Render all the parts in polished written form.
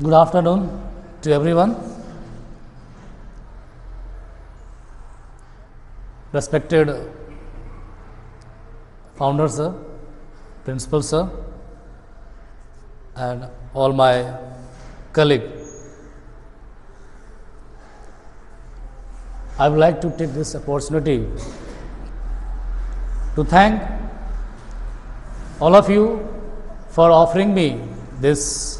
Good afternoon to everyone. Respected founder sir, principal sir, and all my colleagues. I would like to take this opportunity to thank all of you for offering me this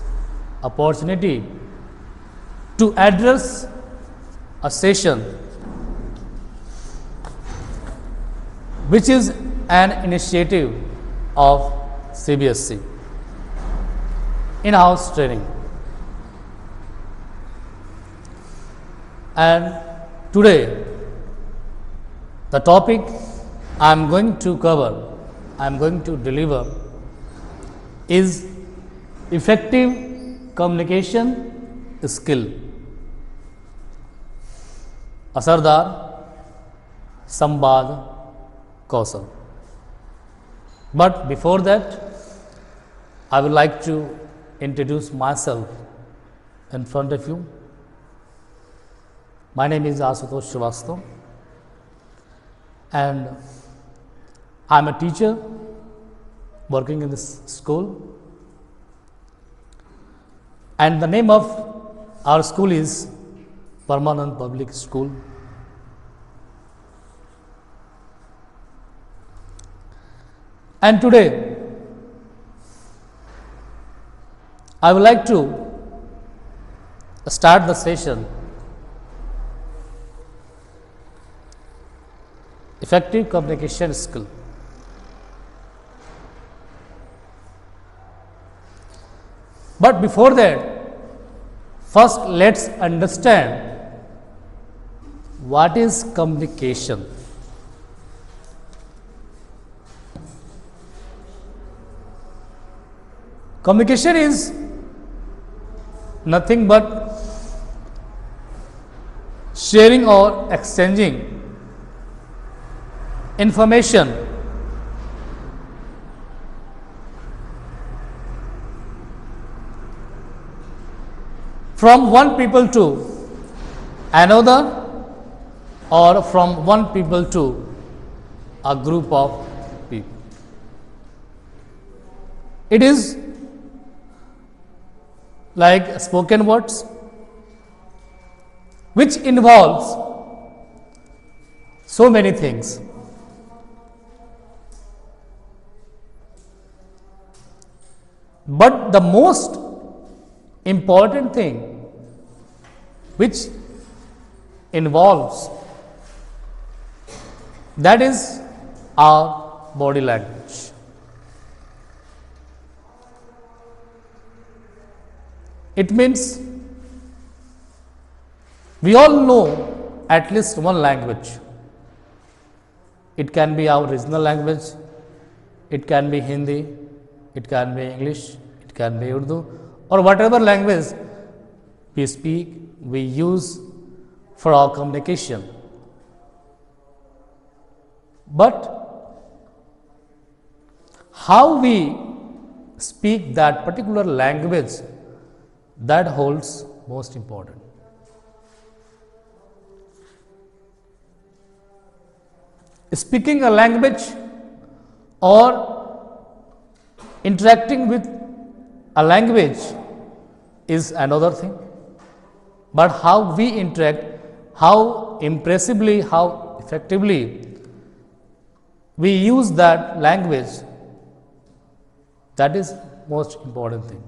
opportunity to address a session which is an initiative of CBSE in-house training. And today the topic I am going to cover, I am going to deliver is effective communication skill, असरदार संवाद कौशल. But before that, I would like to introduce myself in front of you. My name is Aashutosh Srivastava, and I am a teacher working in this school. And the name of our school is Parmanand Public School. And today, I would like to start the session effective communication skill. But before that, first let's understand what is communication. Communication is nothing but sharing or exchanging information from one people to another, or from one people to a group of people. It is like spoken words which involves so many things. But the most important thing which involves, that is our body language. It means we all know at least one language. It can be our regional language, it can be Hindi, it can be English, it can be Urdu, or whatever language we speak, we use for our communication. But how we speak that particular language, that holds most important. Speaking a language or interacting with a language is another thing, but how we interact, how impressively, how effectively we use that language, that is most important thing.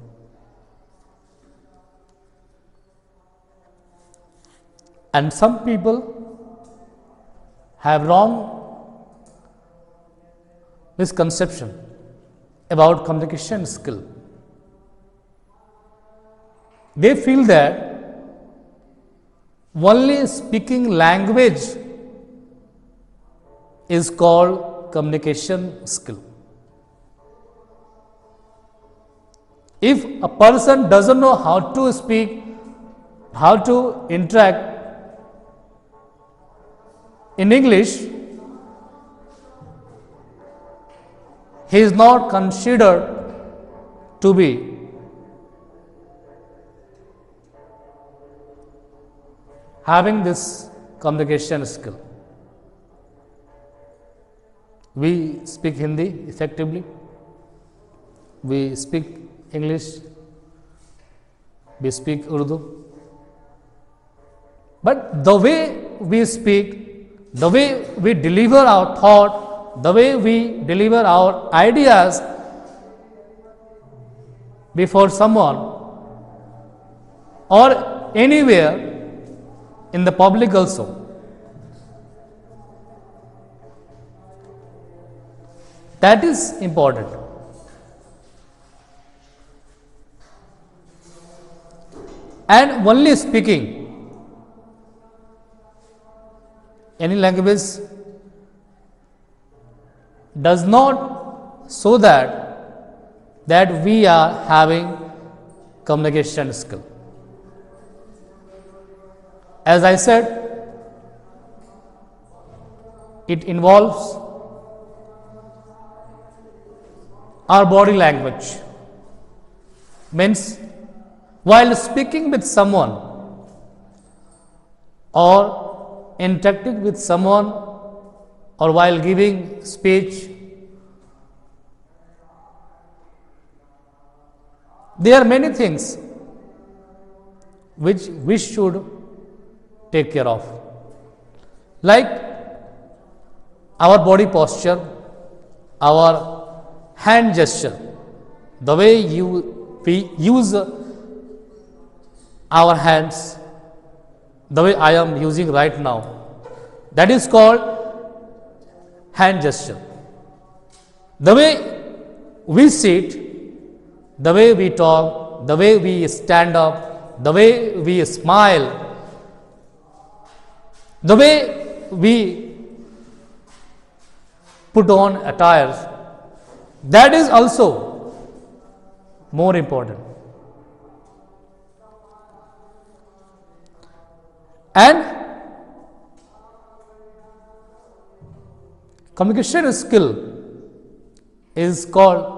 And some people have wrong misconception about communication skill. They feel that only speaking language is called communication skill. If a person doesn't know how to speak, how to interact in English, he is not considered to be having this communication skill. We speak Hindi effectively, we speak English, we speak Urdu. But the way we speak, the way we deliver our thought, the way we deliver our ideas before someone or anywhere in the public also, that is important. And only speaking any language does not show that we are having communication skill. As I said, it involves our body language. Means while speaking with someone or interacting with someone or while giving speech, there are many things which we should take care of, like our body posture, our hand gesture, the way we use our hands, the way I am using right now, that is called hand gesture. The way we sit, the way we talk, the way we stand up, the way we smile, the way we put on attires, that is also more important. And communication skill is called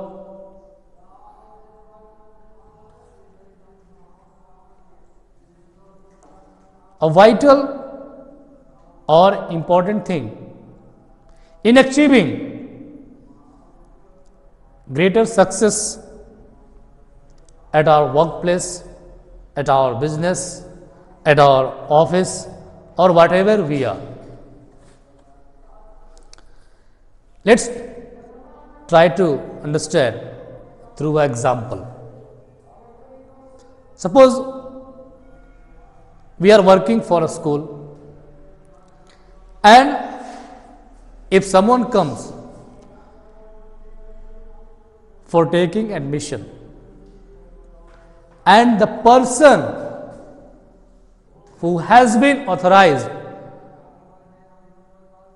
a vital or important thing in achieving greater success at our workplace, at our business, at our office, or whatever we are. Let's try to understand through an example. Suppose we are working for a school, and if someone comes for taking admission and the person who has been authorized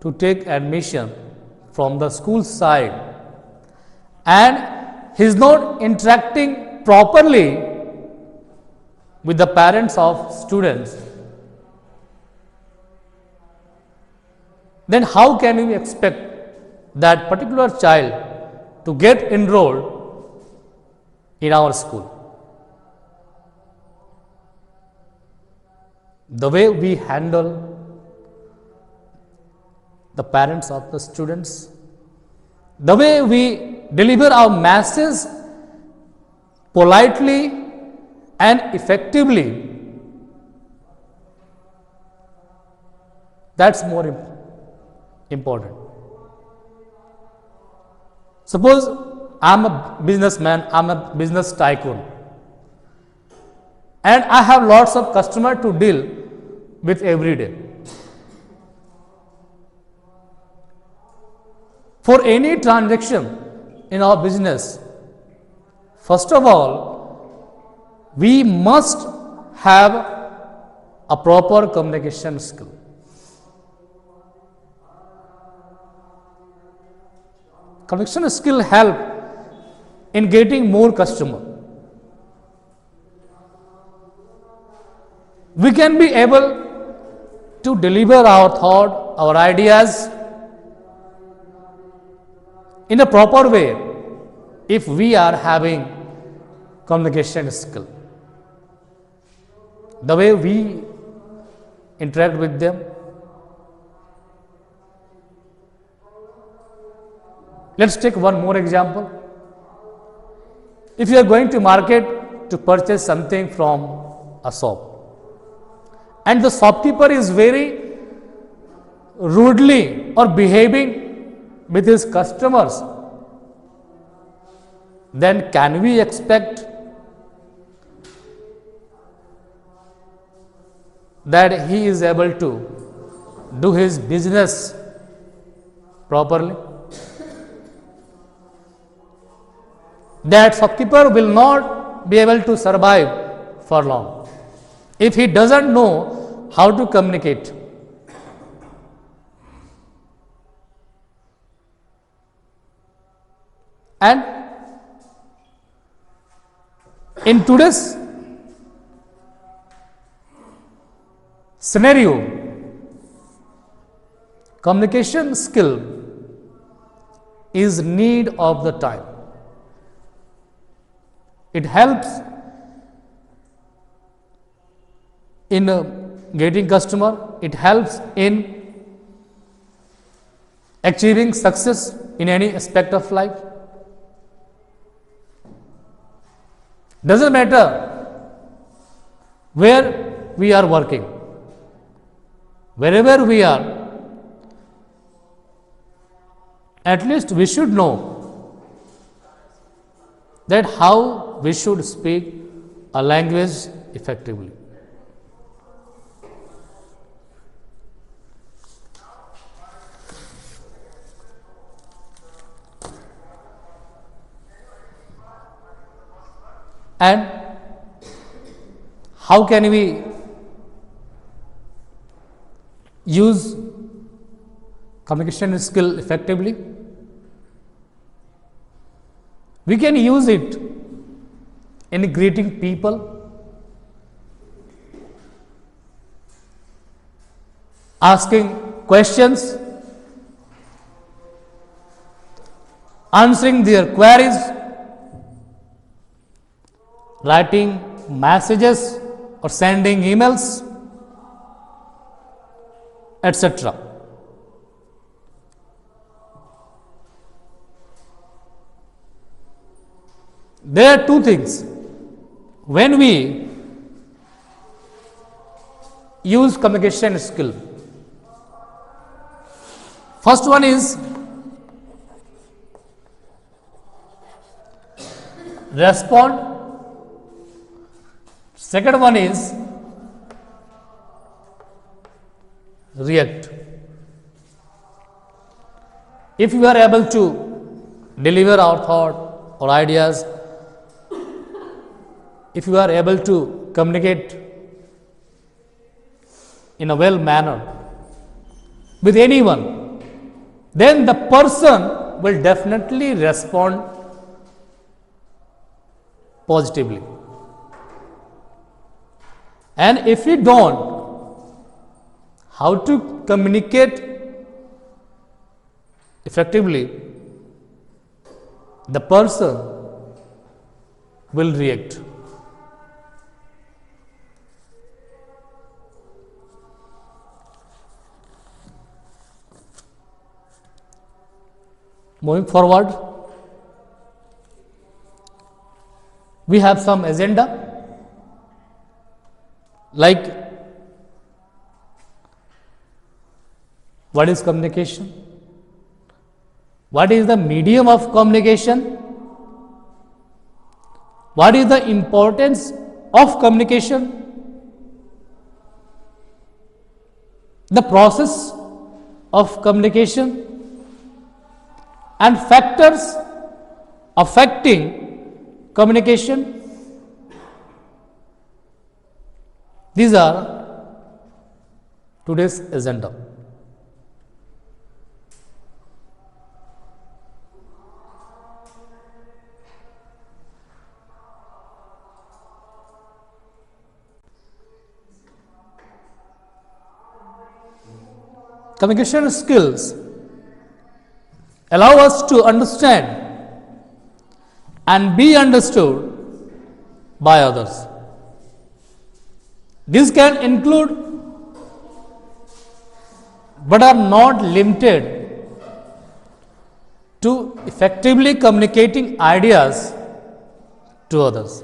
to take admission from the school side and he is not interacting properly with the parents of students, then how can we expect that particular child to get enrolled in our school? The way we handle the parents of the students, the way we deliver our message politely and effectively, that's more important. Suppose I am a businessman, I am a business tycoon, and I have lots of customers to deal with every day. For any transaction in our business, first of all, we must have a proper communication skill. Communication skill help in getting more customer. We can be able to deliver our thought, our ideas in a proper way if we are having communication skill. The way we interact with them. Let's take one more example. If you are going to market to purchase something from a shop and the shopkeeper is very rudely or behaving with his customers, then can we expect that he is able to do his business properly? That shopkeeper will not be able to survive for long if he doesn't know how to communicate. And in today's scenario, communication skill is need of the time. It helps in getting customer, it helps in achieving success in any aspect of life. Doesn't matter where we are working, wherever we are, at least we should know that how we should speak a language effectively. And how can we use communication skill effectively? We can use it in greeting people, asking questions, answering their queries, writing messages or sending emails, etc. There are two things. When we use communication skill, first one is respond, second one is react. If you are able to deliver our thought or ideas, if you are able to communicate in a well manner with anyone, then the person will definitely respond positively. And if we don't, how to communicate effectively, the person will react. Moving forward, we have some agenda like what is communication, what is the medium of communication, what is the importance of communication, the process of communication, and factors affecting communication. These are today's agenda. Communication skills allow us to understand and be understood by others. This can include but are not limited to effectively communicating ideas to others.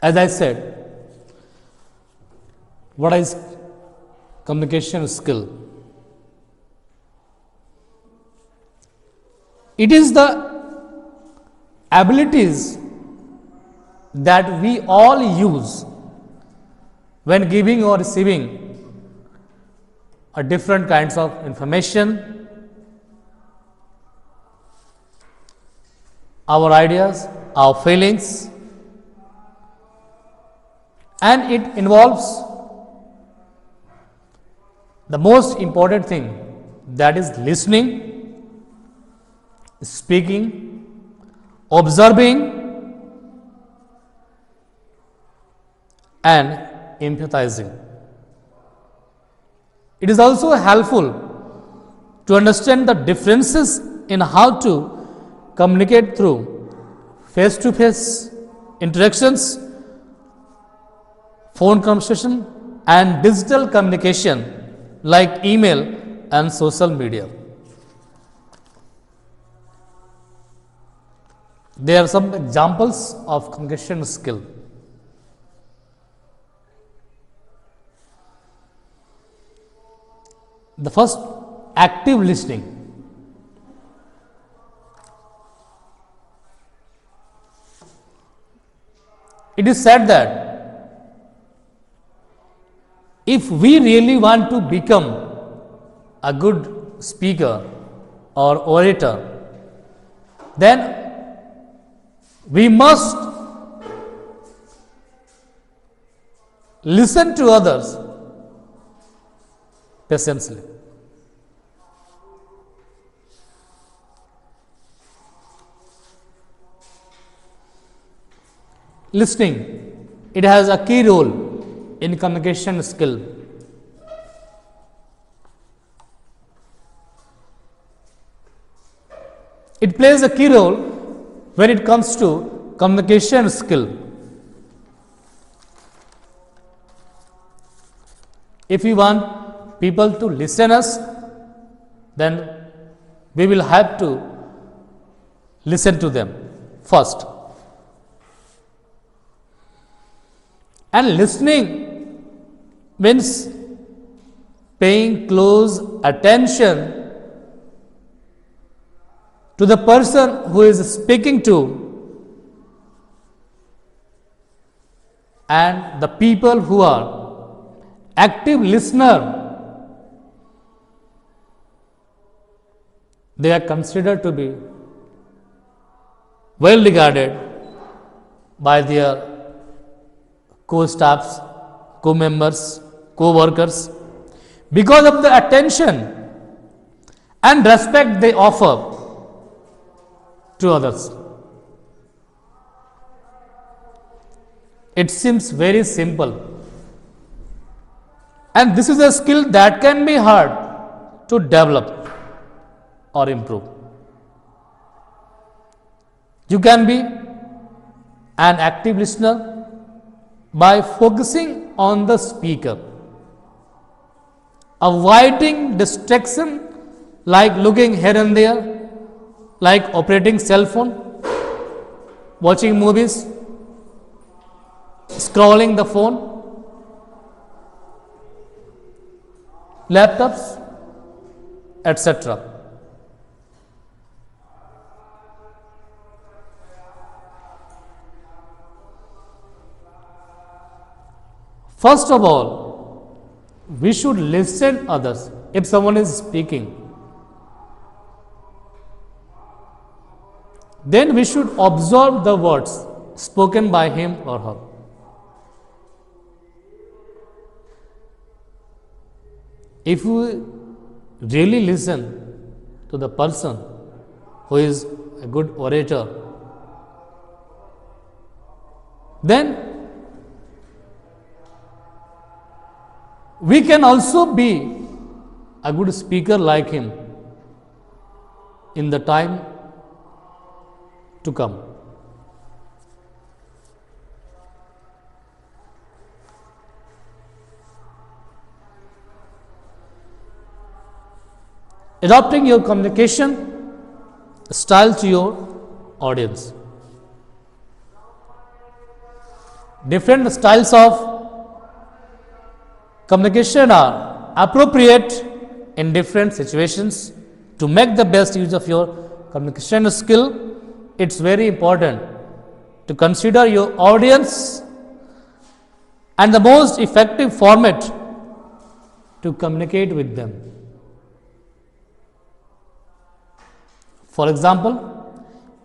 As I said, what is communication skill? It is the abilities that we all use when giving or receiving a different kinds of information, our ideas, our feelings, and it involves the most important thing, that is listening, speaking, observing, and empathizing. It is also helpful to understand the differences in how to communicate through face-to-face interactions, phone conversation, and digital communication like email and social media. There are some examples of communication skill. The first, active listening. It is said that if we really want to become a good speaker or orator, then we must listen to others patiently. Listening, it has a key role in communication skill. It plays a key role when it comes to communication skill. If we want people to listen us, then we will have to listen to them first. And listening means paying close attention to the person who is speaking to and the people who are active listener, they are considered to be well regarded by their co-staffs, co-members, co-workers, because of the attention and respect they offer to others. It seems very simple, and this is a skill that can be hard to develop or improve. You can be an active listener by focusing on the speaker, avoiding distraction like looking here and there, like operating cell phone, watching movies, scrolling the phone, laptops, etc. First of all, we should listen others. If someone is speaking, then we should observe the words spoken by him or her. If we really listen to the person who is a good orator, then we can also be a good speaker like him in the time to come. adapting your communication style to your audience. Different styles of communication are appropriate in different situations. To make the best use of your communication skill, it's very important to consider your audience and the most effective format to communicate with them. For example,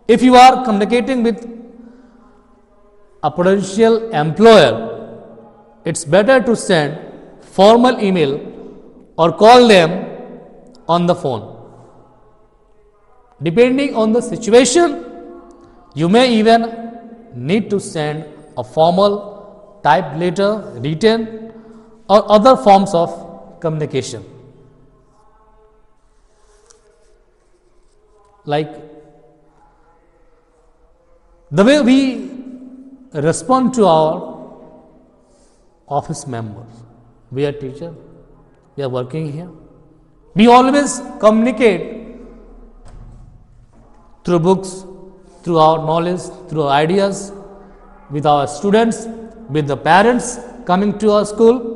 if you are communicating with a potential employer, it's better to send formal email or call them on the phone. Depending on the situation, you may even need to send a formal typed letter, written, or other forms of communication. Like the way we respond to our office members. We are teacher, we are working here. We always communicate through books, through our knowledge, through our ideas, with our students, with the parents coming to our school,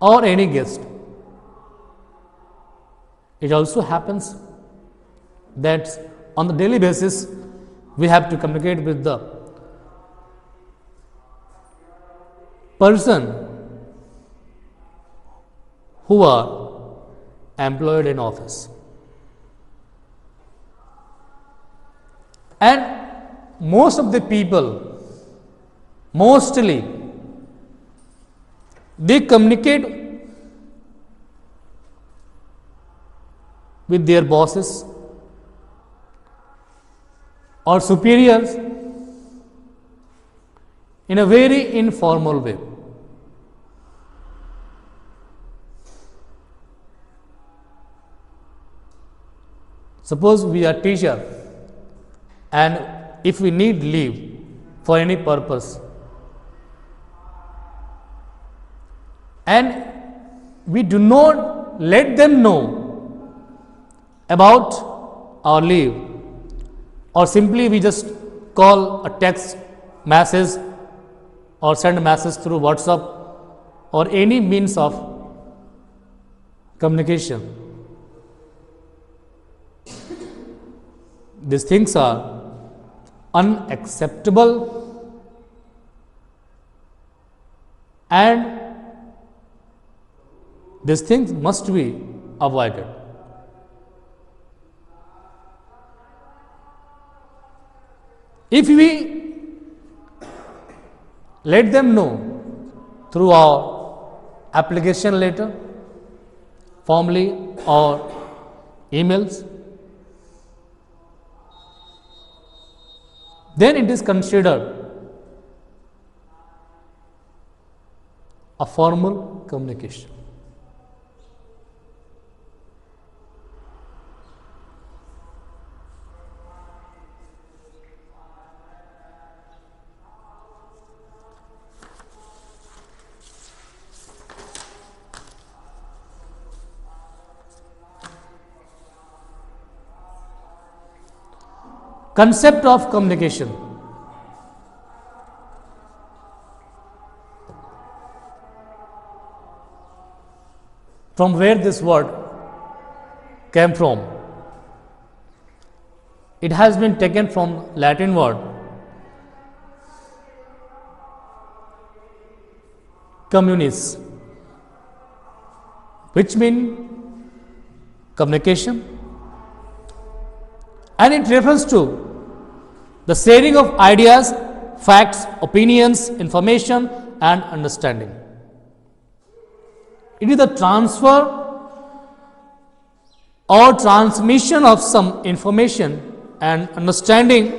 or any guest. It also happens that on the daily basis we have to communicate with the person who are employed in office. And most of the people, mostly, they communicate with their bosses or superiors in a very informal way. Suppose we are teacher and if we need leave for any purpose and we do not let them know about our leave, or simply we just call a text message or send a message through WhatsApp or any means of communication. These things are unacceptable and these things must be avoided. If we let them know through our application letter, formally or emails, then it is considered a formal communication. Concept of communication. From where this word came from? It has been taken from Latin word communis, which means communication, and it refers to the sharing of ideas, facts, opinions, information and understanding. It is the transfer or transmission of some information and understanding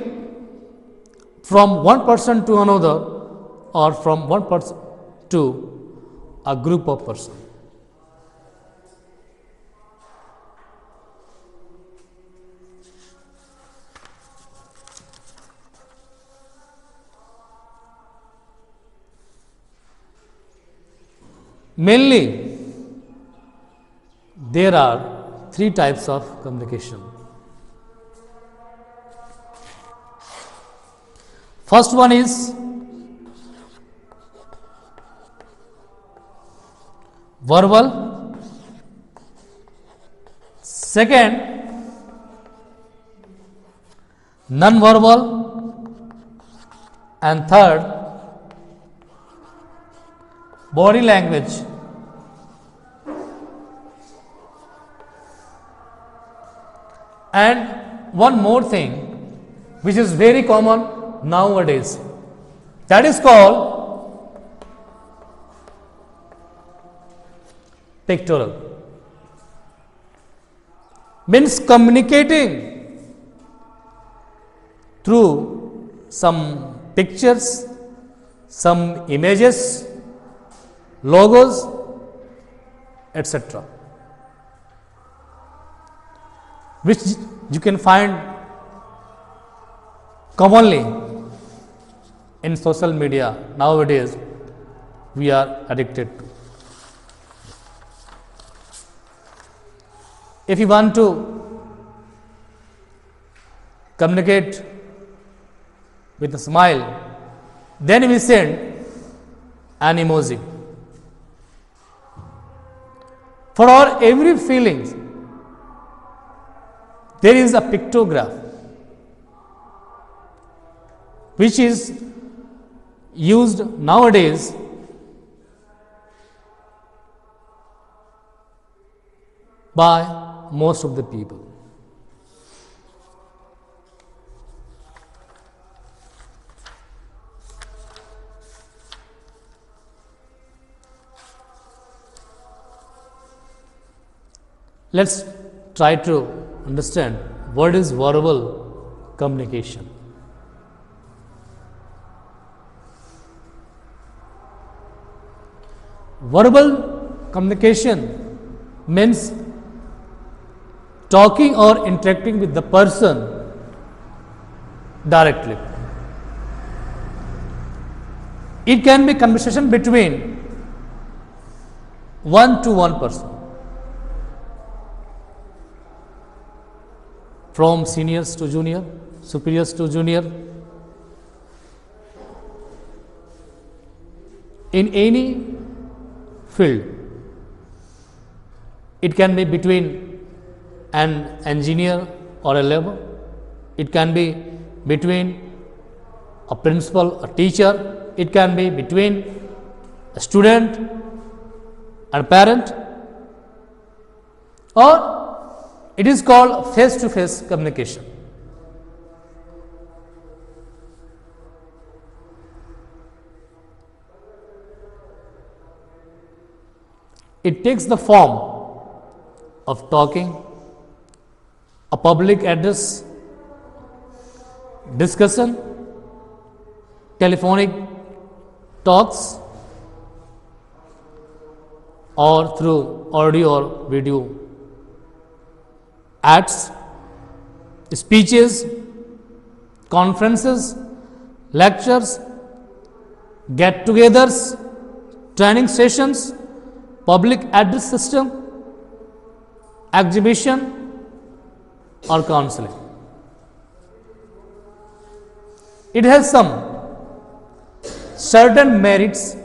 from one person to another or from one person to a group of persons. Mainly, there are three types of communication. First one is verbal, second non-verbal, and third body language. And one more thing which is very common nowadays, that is called pictorial. Means communicating through some pictures, some images, logos, etc., which you can find commonly in social media nowadays. We are addicted to. If you want to communicate with a smile, then we send an emoji. For our every feelings, there is a pictograph which is used nowadays by most of the people. Let's try to understand what is verbal communication. Verbal communication means talking or interacting with the person directly. It can be conversation between one to one person, from seniors to junior, superiors to junior, in any field. It can be between an engineer or a labor. It can be between a principal, a teacher. It can be between a student and a parent, or it is called face-to-face communication. It takes the form of talking, a public address, discussion, telephonic talks, or through audio or video ads, speeches, conferences, lectures, get-togethers, training sessions, public address system, exhibition, or counseling. It has some certain merits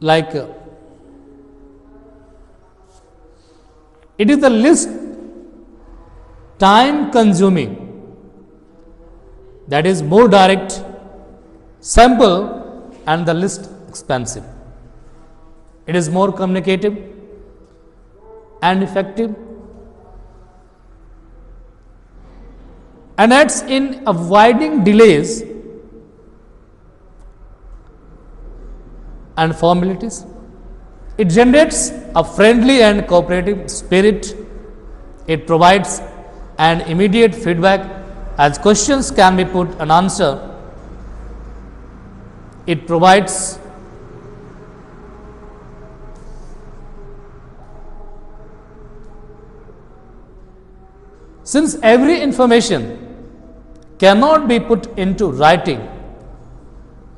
like it is the least time consuming, that is more direct, simple, and the least expensive. It is more communicative and effective, and aids in avoiding delays and formalities. It generates a friendly and cooperative spirit. It provides an immediate feedback as questions can be put and answered. It provides since every information cannot be put into writing,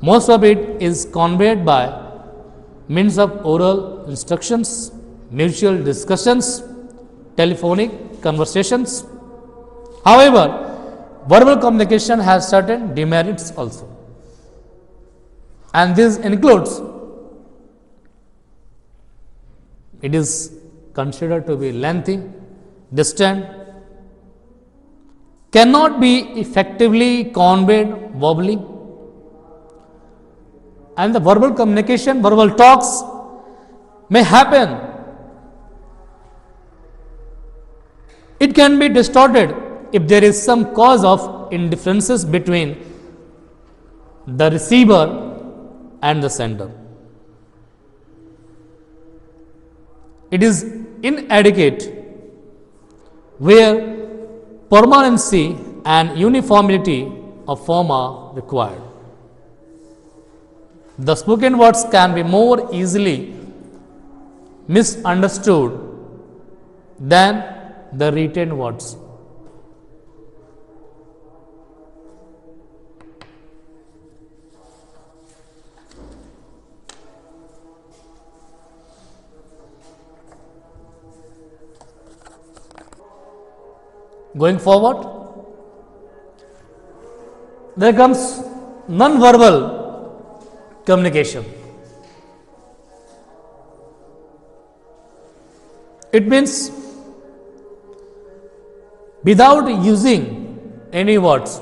Most of it is conveyed by means of oral instructions, mutual discussions, telephonic conversations. However, verbal communication has certain demerits also, and this includes it is considered to be lengthy, distant, cannot be effectively conveyed verbally, and the verbal communication, verbal talks may happen. It can be distorted if there is some cause of indifferences between the receiver and the sender. It is inadequate where permanency and uniformity of form are required. The spoken words can be more easily misunderstood than the written words. Going forward, there comes non-verbal communication. It means without using any words,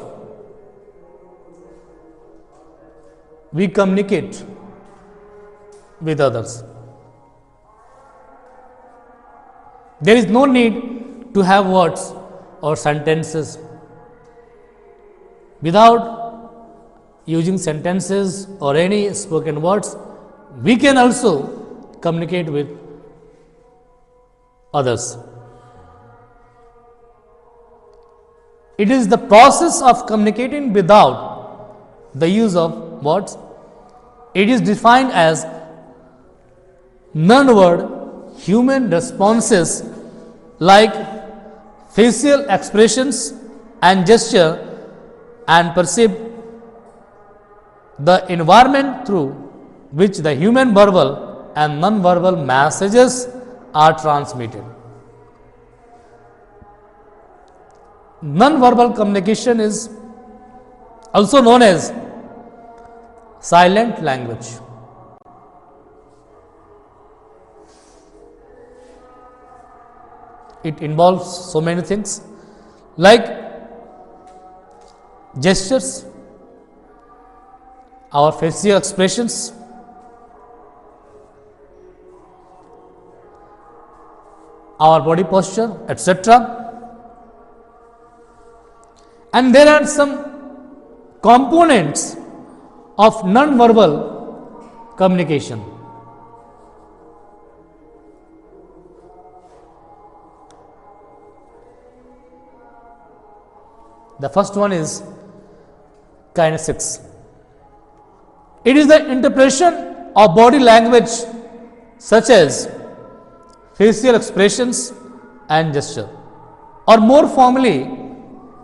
we communicate with others. There is no need to have words or sentences. Without using sentences or any spoken words, we can also communicate with others. It is the process of communicating without the use of words. It is defined as non-word human responses like facial expressions and gesture, and perceive the environment through which the human verbal and non-verbal messages are transmitted. Non-verbal communication is also known as silent language. It involves so many things like gestures, our facial expressions, our body posture, etc. And there are some components of non-verbal communication. The first one is kinesics. It is the interpretation of body language such as facial expressions and gesture, or more formally,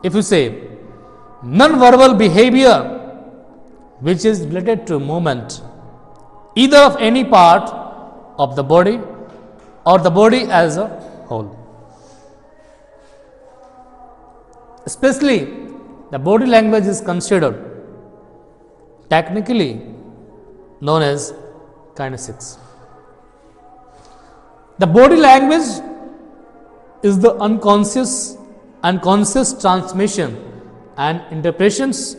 if you say non-verbal behavior which is related to movement either of any part of the body or the body as a whole. Especially the body language is considered technically known as kinesics. The body language is the unconscious and conscious transmission and interpretations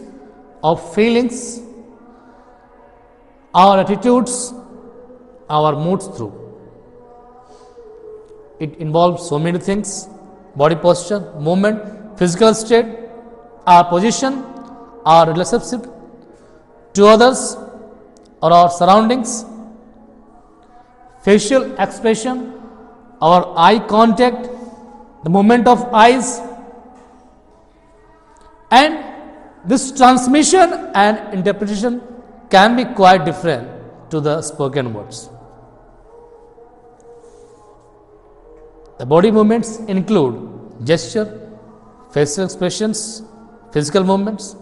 of feelings, our attitudes, our moods through. It involves so many things: body posture, movement, physical state, our position, our relationship to others or our surroundings, facial expression, our eye contact, the movement of eyes, and this transmission and interpretation can be quite different to the spoken words. The body movements include gesture, facial expressions, physical movements,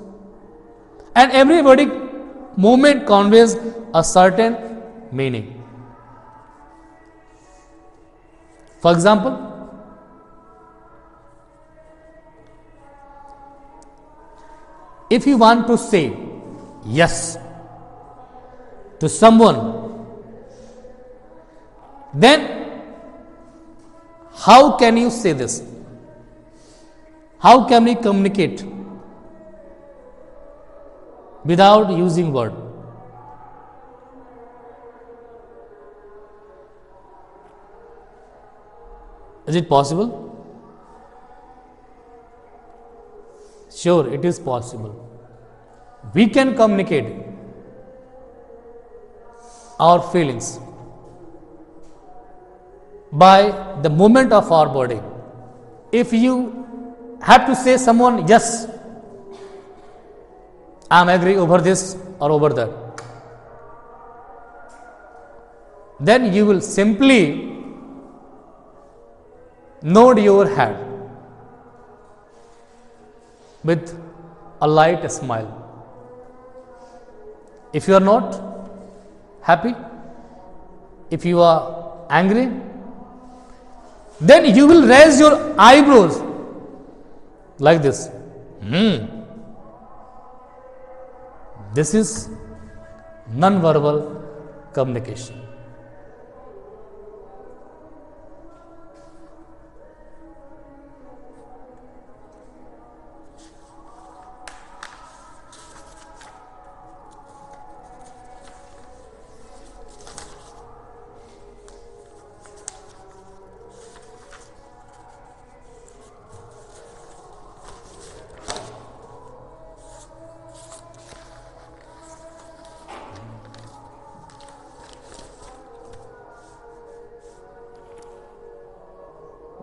and everybody movement conveys a certain meaning. For example, if you want to say yes to someone, then how can you say this? How can we communicate without using word? Is it possible? Sure, it is possible. We can communicate our feelings by the movement of our body. If you have to say someone, yes, I am agree over this or over that, then you will simply nod your head with a light smile. If you are not happy, if you are angry, then you will raise your eyebrows like this. This is non-verbal communication.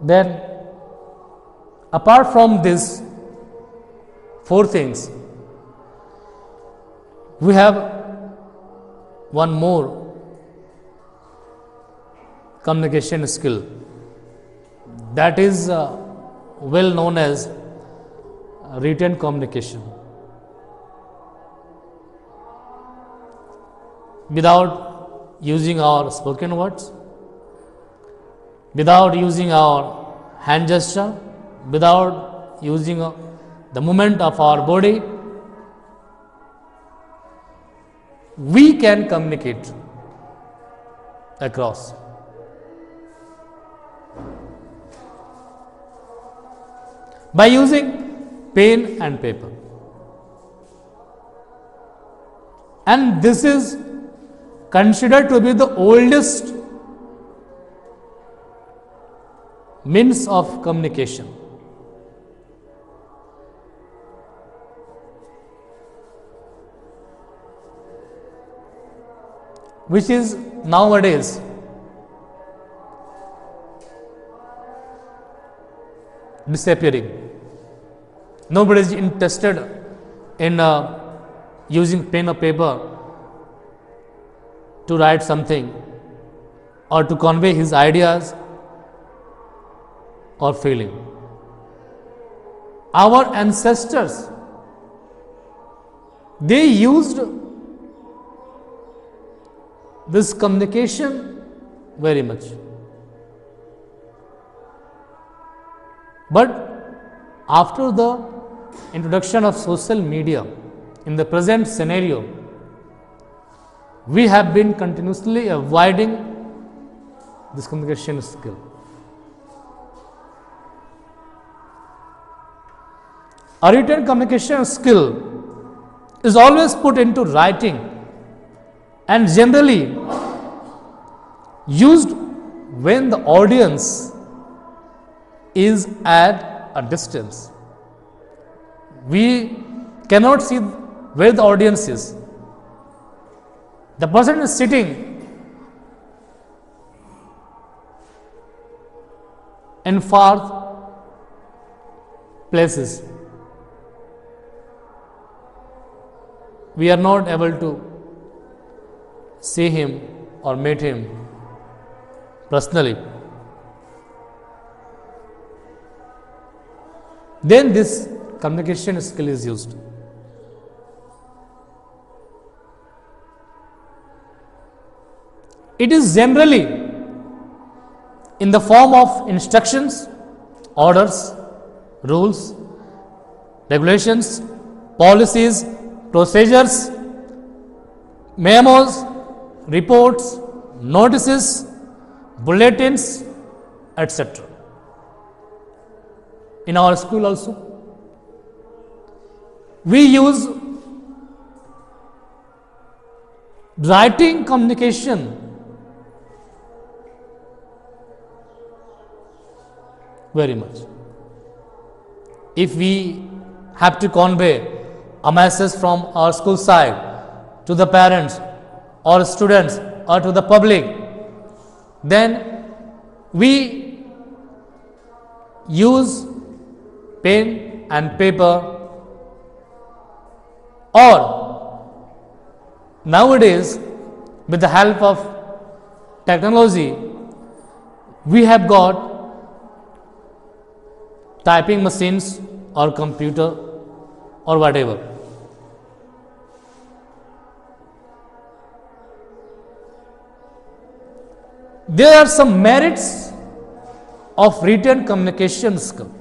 Then, apart from these four things, we have one more communication skill that is well known as written communication. Without using our spoken words, without using our hand gesture, without using the movement of our body, we can communicate across. By using pen and paper. And this is considered to be the oldest means of communication. Which is nowadays disappearing. Nobody is interested in using pen or paper to write something or to convey his ideas or feeling. Our ancestors, they used this communication very much. But after the introduction of social media, in the present scenario, we have been continuously avoiding this communication skill. A written communication skill is always put into writing and generally used when the audience is at a distance. We cannot see where the audience is. The person is sitting in far places. We are not able to see him or meet him personally. Then this communication skill is used. It is generally in the form of instructions, orders, rules, regulations, policies, procedures, memos, reports, notices, bulletins, etc. In our school also, we use writing communication very much. If we have to convey a message from our school side to the parents or students or to the public, then we use pen and paper, or nowadays with the help of technology we have got typing machines or computer or whatever. There are some merits of written communication skill.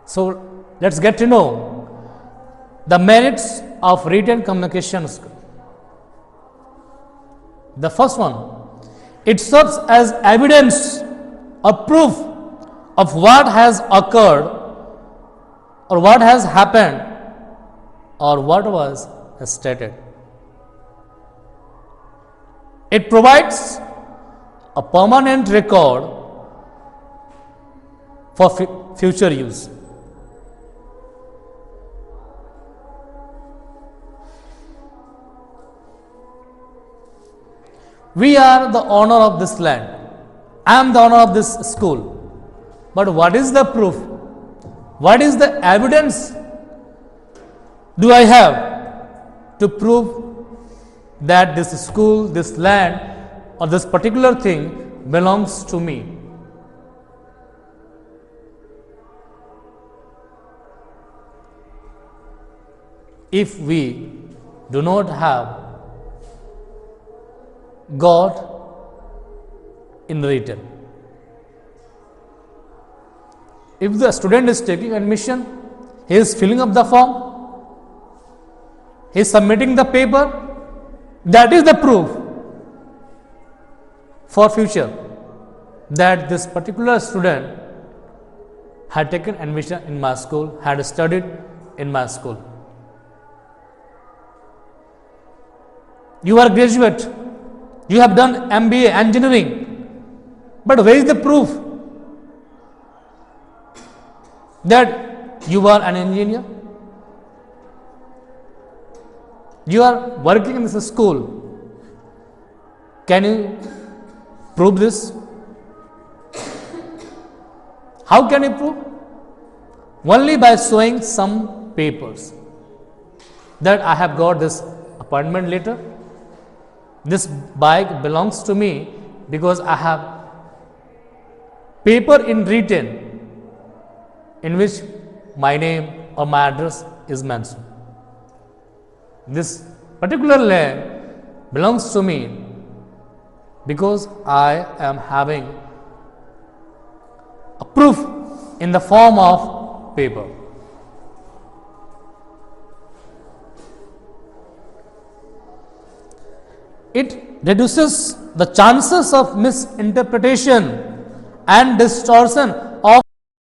So let's get to know the merits of written communication skill. The first one, it serves as evidence or proof of what has occurred or what has happened or what was stated. It provides a permanent record for future use. We are the owner of this land. I am the owner of this school. But what is the proof? What is the evidence do I have to prove that this school, this land, or this particular thing belongs to me? If we do not have God in written, if the student is taking admission, he is filling up the form, he is submitting the paper, that is the proof for future that this particular student had taken admission in my school, had studied in my school. You are graduate, you have done MBA engineering, but where is the proof that you are an engineer? You are working in this school. Can you prove this? How can you prove? Only by showing some papers that I have got this appointment letter. This bike belongs to me because I have paper in written in which my name or my address is mentioned. This particular land belongs to me because I am having a proof in the form of paper. It reduces the chances of misinterpretation and distortion